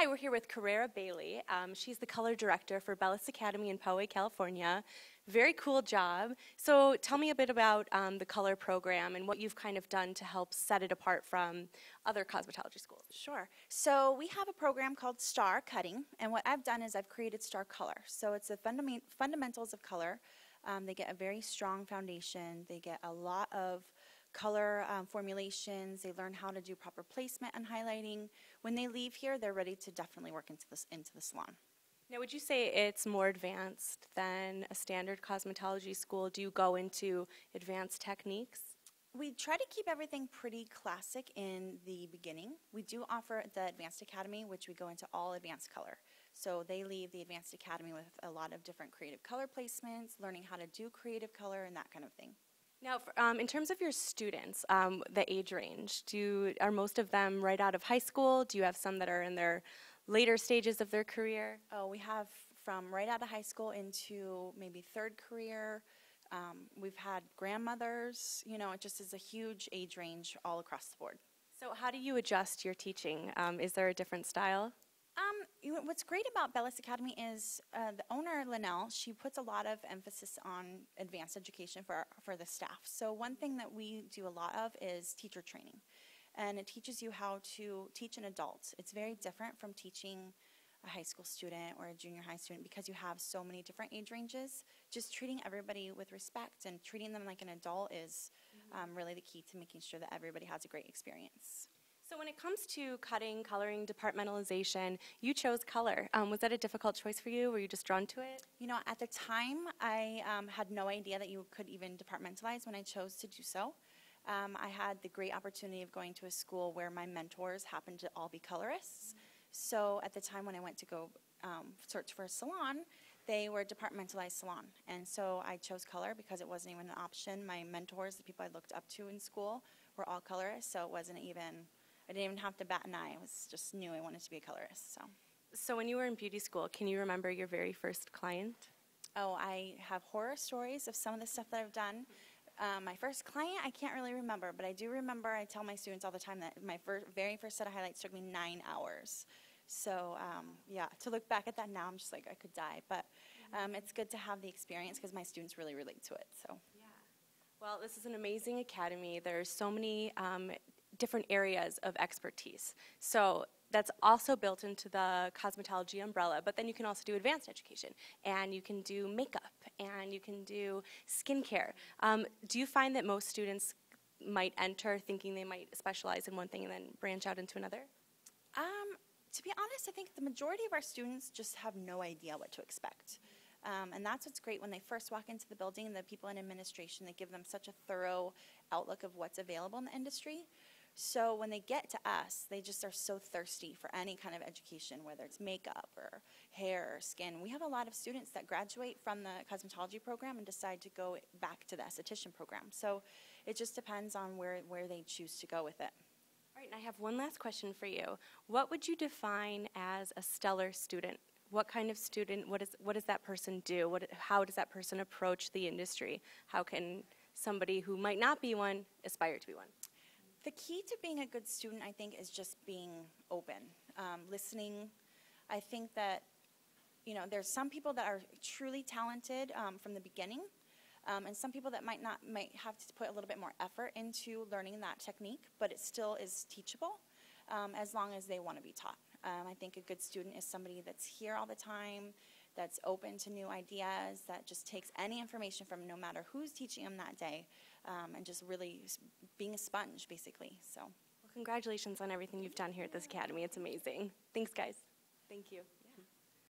Hi, we're here with Carrera Bailey. She's the color director for Bellus Academy in Poway, California. Very cool job. So tell me a bit about the color program and what you've kind of done to help set it apart from other cosmetology schools. Sure. So we have a program called Star Cutting, and what I've done is I've created Star Color. So it's the fundamentals of color. They get a very strong foundation. They get a lot of color formulations. They learn how to do proper placement and highlighting. When they leave here, they're ready to definitely work into the salon. Now, would you say it's more advanced than a standard cosmetology school? Do you go into advanced techniques? We try to keep everything pretty classic in the beginning. We do offer the Advanced Academy, which we go into all advanced color. So they leave the Advanced Academy with a lot of different creative color placements, learning how to do creative color and that kind of thing. Now, in terms of your students, the age range, are most of them right out of high school? Do you have some that are in their later stages of their career? Oh, we have from right out of high school into maybe third career. We've had grandmothers. You know, it just is a huge age range all across the board. So how do you adjust your teaching? Is there a different style? What's great about Bellus Academy is the owner, Linnell, she puts a lot of emphasis on advanced education for the staff. So one thing that we do a lot of is teacher training. And it teaches you how to teach an adult. It's very different from teaching a high school student or a junior high student because you have so many different age ranges. Just treating everybody with respect and treating them like an adult is really the key to making sure that everybody has a great experience. So when it comes to cutting, coloring, departmentalization, you chose color. Was that a difficult choice for you? Were you just drawn to it? You know, at the time, I had no idea that you could even departmentalize when I chose to do so. I had the great opportunity of going to a school where my mentors happened to all be colorists. So at the time when I went to go search for a salon, they were a departmentalized salon. And so I chose color because it wasn't even an option. My mentors, the people I looked up to in school, were all colorists, so it wasn't even... I didn't even have to bat an eye. I just knew I wanted to be a colorist. So when you were in beauty school, can you remember your very first client? Oh, I have horror stories of some of the stuff that I've done. My first client, I can't really remember, but I do remember, I tell my students all the time that my very first set of highlights took me 9 hours. So, yeah, to look back at that now, I'm just like, I could die. But it's good to have the experience because my students really relate to it. So. Yeah. Well, this is an amazing academy. There's so many different areas of expertise. So that's also built into the cosmetology umbrella, but then you can also do advanced education, and you can do makeup, and you can do skincare. Do you find that most students might enter thinking they might specialize in one thing and then branch out into another? To be honest, I think the majority of our students just have no idea what to expect. And that's what's great when they first walk into the building, the people in administration, they give them such a thorough outlook of what's available in the industry. So when they get to us, they just are so thirsty for any kind of education, whether it's makeup or hair or skin. We have a lot of students that graduate from the cosmetology program and decide to go back to the esthetician program. So it just depends on where they choose to go with it. All right, and I have one last question for you. What would you define as a stellar student? What kind of student, what does that person do? How does that person approach the industry? How can somebody who might not be one aspire to be one? The key to being a good student, I think, is just being open, listening. I think that, you know, there's some people that are truly talented from the beginning, and some people that might have to put a little bit more effort into learning that technique, but it still is teachable as long as they want to be taught. I think a good student is somebody that's here all the time, that's open to new ideas, that just takes any information from no matter who's teaching them that day, and just really being a sponge, basically. So, well, congratulations on everything you've done here at this academy. It's amazing. Thanks, guys. Thank you.